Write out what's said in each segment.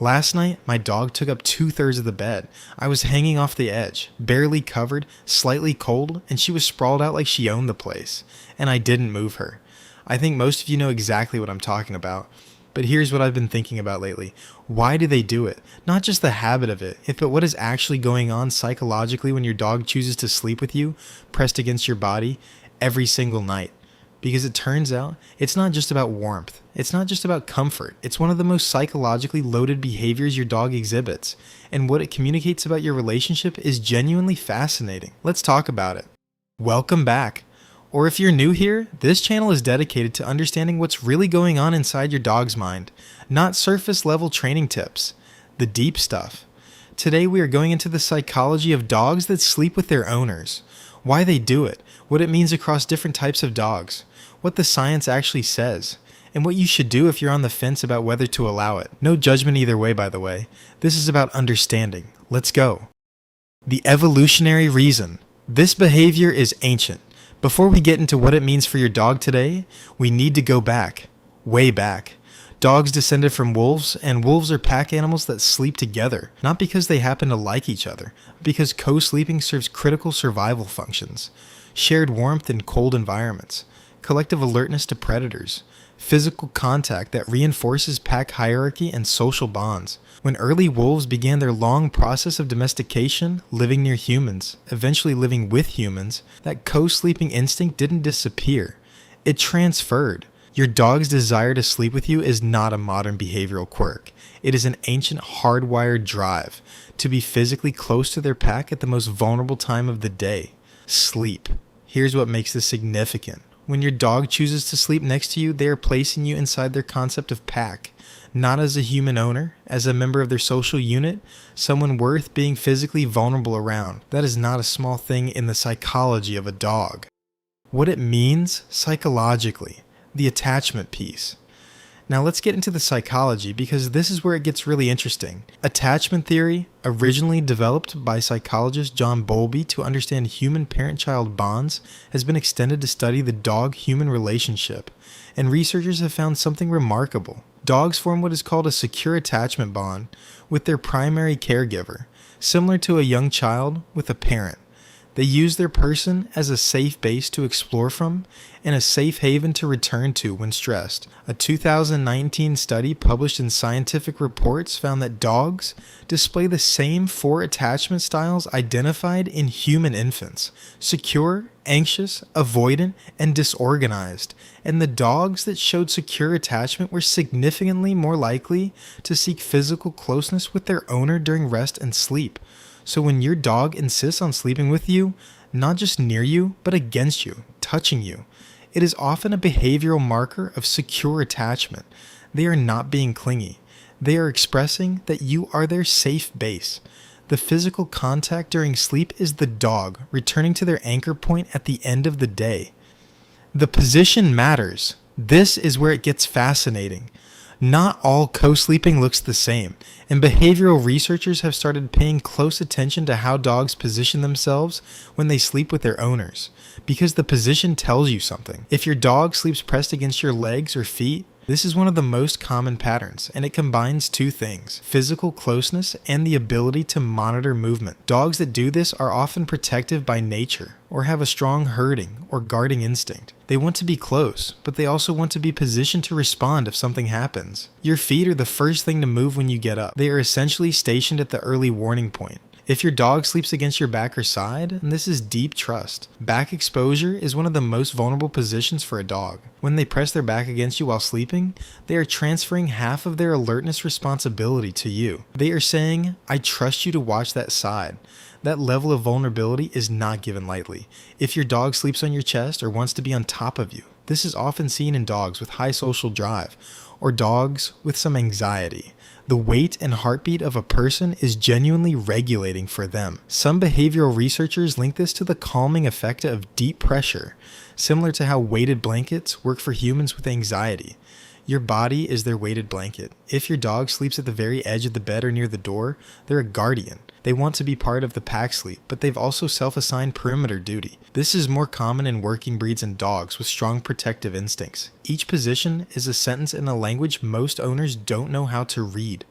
Last night, my dog took up 2/3 of the bed. I was hanging off the edge, barely covered, slightly cold, and she was sprawled out like she owned the place. And I didn't move her. I think most of you know exactly what I'm talking about. But here's what I've been thinking about lately. Why do they do it? Not just the habit of it, but what is actually going on psychologically when your dog chooses to sleep with you, pressed against your body, every single night. Because it turns out, it's not just about warmth. It's not just about comfort. It's one of the most psychologically loaded behaviors your dog exhibits. And what it communicates about your relationship is genuinely fascinating. Let's talk about it. Welcome back. Or if you're new here, this channel is dedicated to understanding what's really going on inside your dog's mind. Not surface level training tips. The deep stuff. Today we are going into the psychology of dogs that sleep with their owners. Why they do it. What it means across different types of dogs. What the science actually says, and what you should do if you're on the fence about whether to allow it. No judgment either way, by the way. This is about understanding. Let's go. The evolutionary reason. This behavior is ancient. Before we get into what it means for your dog today, we need to go back. Way back. Dogs descended from wolves, and wolves are pack animals that sleep together, not because they happen to like each other, but because co-sleeping serves critical survival functions. Shared warmth in cold environments. Collective alertness to predators, physical contact that reinforces pack hierarchy and social bonds. When early wolves began their long process of domestication, living near humans, eventually living with humans, that co-sleeping instinct didn't disappear. It transferred. Your dog's desire to sleep with you is not a modern behavioral quirk. It is an ancient hardwired drive to be physically close to their pack at the most vulnerable time of the day. Sleep. Here's what makes this significant. When your dog chooses to sleep next to you, they are placing you inside their concept of pack, not as a human owner, as a member of their social unit, someone worth being physically vulnerable around. That is not a small thing in the psychology of a dog. What it means psychologically, the attachment piece. Now let's get into the psychology because this is where it gets really interesting. Attachment theory, originally developed by psychologist John Bowlby to understand human parent-child bonds, has been extended to study the dog-human relationship, and researchers have found something remarkable. Dogs form what is called a secure attachment bond with their primary caregiver, similar to a young child with a parent. They use their person as a safe base to explore from and a safe haven to return to when stressed. A 2019 study published in Scientific Reports found that dogs display the same 4 attachment styles identified in human infants: secure, anxious, avoidant, and disorganized. And the dogs that showed secure attachment were significantly more likely to seek physical closeness with their owner during rest and sleep. So when your dog insists on sleeping with you, not just near you, but against you, touching you, it is often a behavioral marker of secure attachment. They are not being clingy. They are expressing that you are their safe base. The physical contact during sleep is the dog returning to their anchor point at the end of the day. The position matters. This is where it gets fascinating. Not all co-sleeping looks the same, and behavioral researchers have started paying close attention to how dogs position themselves when they sleep with their owners, because the position tells you something. If your dog sleeps pressed against your legs or feet, this is one of the most common patterns, and it combines 2 things: physical closeness and the ability to monitor movement. Dogs that do this are often protective by nature, or have a strong herding or guarding instinct. They want to be close, but they also want to be positioned to respond if something happens. Your feet are the first thing to move when you get up. They are essentially stationed at the early warning point. If your dog sleeps against your back or side, this is deep trust. Back exposure is one of the most vulnerable positions for a dog. When they press their back against you while sleeping, they are transferring half of their alertness responsibility to you. They are saying, I trust you to watch that side. That level of vulnerability is not given lightly. If your dog sleeps on your chest or wants to be on top of you, this is often seen in dogs with high social drive or dogs with some anxiety. The weight and heartbeat of a person is genuinely regulating for them. Some behavioral researchers link this to the calming effect of deep pressure, similar to how weighted blankets work for humans with anxiety. Your body is their weighted blanket. If your dog sleeps at the very edge of the bed or near the door, they're a guardian. They want to be part of the pack sleep, but they've also self-assigned perimeter duty. This is more common in working breeds and dogs with strong protective instincts. Each position is a sentence in a language most owners don't know how to read.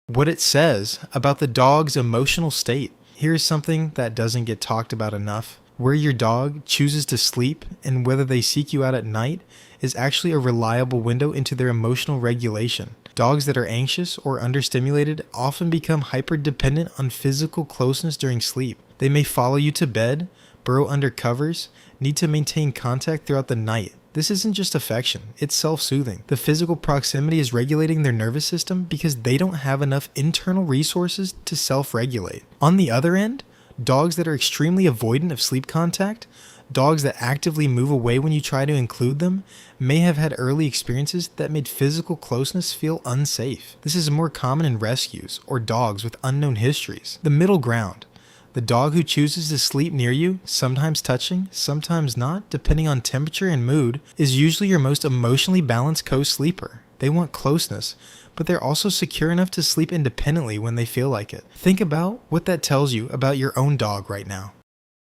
what it says about the dog's emotional state. Here's something that doesn't get talked about enough. Where your dog chooses to sleep and whether they seek you out at night is actually a reliable window into their emotional regulation. Dogs that are anxious or understimulated often become hyper-dependent on physical closeness during sleep. They may follow you to bed, burrow under covers, need to maintain contact throughout the night. This isn't just affection, it's self-soothing. The physical proximity is regulating their nervous system because they don't have enough internal resources to self-regulate. On the other end, dogs that are extremely avoidant of sleep contact, dogs that actively move away when you try to include them, may have had early experiences that made physical closeness feel unsafe. This is more common in rescues or dogs with unknown histories. The middle ground. The dog who chooses to sleep near you, sometimes touching, sometimes not, depending on temperature and mood, is usually your most emotionally balanced co-sleeper. They want closeness, but they're also secure enough to sleep independently when they feel like it. Think about what that tells you about your own dog right now.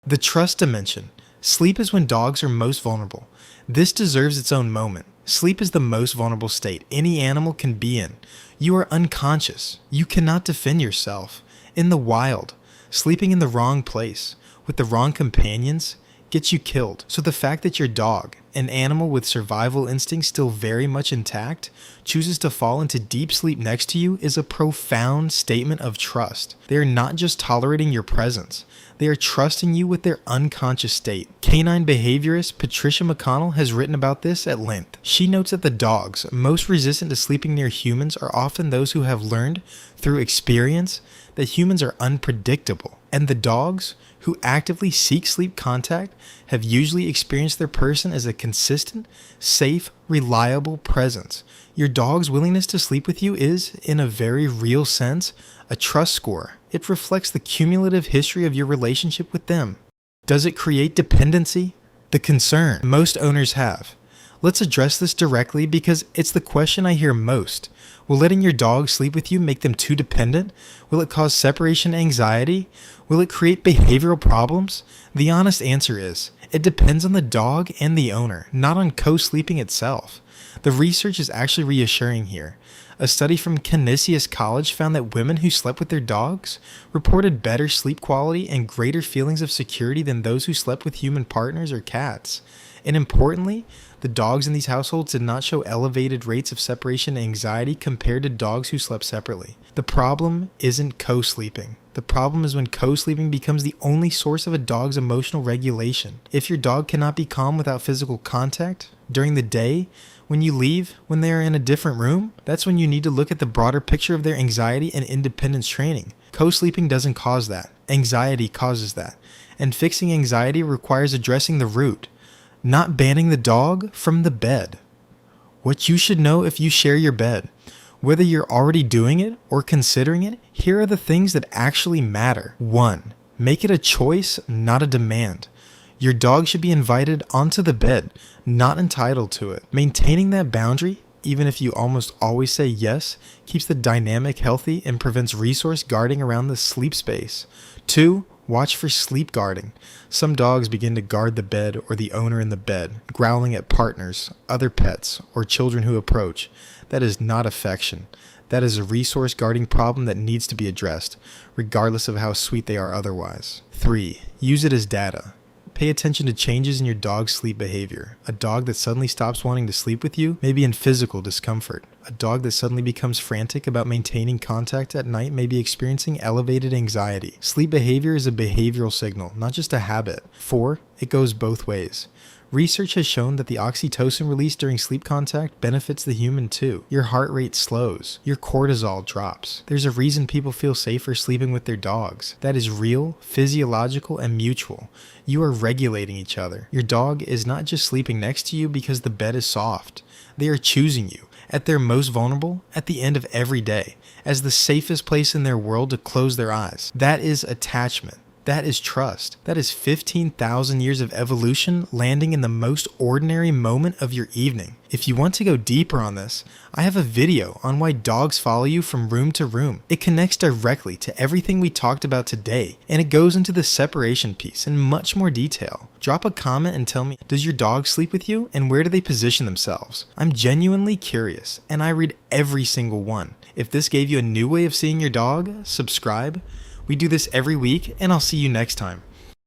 The trust dimension. Sleep is when dogs are most vulnerable. This deserves its own moment. Sleep is the most vulnerable state any animal can be in. You are unconscious. You cannot defend yourself. In the wild, sleeping in the wrong place, with the wrong companions, gets you killed. So the fact that your dog, an animal with survival instincts still very much intact, chooses to fall into deep sleep next to you is a profound statement of trust. They are not just tolerating your presence, they are trusting you with their unconscious state. Canine behaviorist Patricia McConnell has written about this at length. She notes that the dogs most resistant to sleeping near humans are often those who have learned through experience that humans are unpredictable, and the dogs who actively seek sleep contact have usually experienced their person as a consistent, safe, reliable presence. Your dog's willingness to sleep with you is, in a very real sense, a trust score. It reflects the cumulative history of your relationship with them. Does it create dependency? The concern most owners have. Let's address this directly because it's the question I hear most. Will letting your dog sleep with you make them too dependent? Will it cause separation anxiety? Will it create behavioral problems? The honest answer is, it depends on the dog and the owner, not on co-sleeping itself. The research is actually reassuring here. A study from Canisius College found that women who slept with their dogs reported better sleep quality and greater feelings of security than those who slept with human partners or cats. And importantly, the dogs in these households did not show elevated rates of separation anxiety compared to dogs who slept separately. The problem isn't co-sleeping. The problem is when co-sleeping becomes the only source of a dog's emotional regulation. If your dog cannot be calm without physical contact during the day, when you leave, when they are in a different room, that's when you need to look at the broader picture of their anxiety and independence training. Co-sleeping doesn't cause that. Anxiety causes that. And fixing anxiety requires addressing the root, not banning the dog from the bed. What you should know if you share your bed. Whether you're already doing it or considering it, here are the things that actually matter. 1. Make it a choice, not a demand. Your dog should be invited onto the bed, not entitled to it. Maintaining that boundary, even if you almost always say yes, keeps the dynamic healthy and prevents resource guarding around the sleep space. 2. Watch for sleep guarding. Some dogs begin to guard the bed or the owner in the bed, growling at partners, other pets, or children who approach. That is not affection. That is a resource guarding problem that needs to be addressed, regardless of how sweet they are otherwise. 3. Use it as data. Pay attention to changes in your dog's sleep behavior. A dog that suddenly stops wanting to sleep with you may be in physical discomfort. A dog that suddenly becomes frantic about maintaining contact at night may be experiencing elevated anxiety. Sleep behavior is a behavioral signal, not just a habit. 4. It goes both ways. Research has shown that the oxytocin released during sleep contact benefits the human too. Your heart rate slows. Your cortisol drops. There's a reason people feel safer sleeping with their dogs. That is real, physiological, and mutual. You are regulating each other. Your dog is not just sleeping next to you because the bed is soft. They are choosing you, at their most vulnerable, at the end of every day, as the safest place in their world to close their eyes. That is attachment. That is trust. That is 15,000 years of evolution landing in the most ordinary moment of your evening. If you want to go deeper on this, I have a video on why dogs follow you from room to room. It connects directly to everything we talked about today, and it goes into the separation piece in much more detail. Drop a comment and tell me, does your dog sleep with you, and where do they position themselves? I'm genuinely curious, and I read every single one. If this gave you a new way of seeing your dog, subscribe. We do this every week, and I'll see you next time.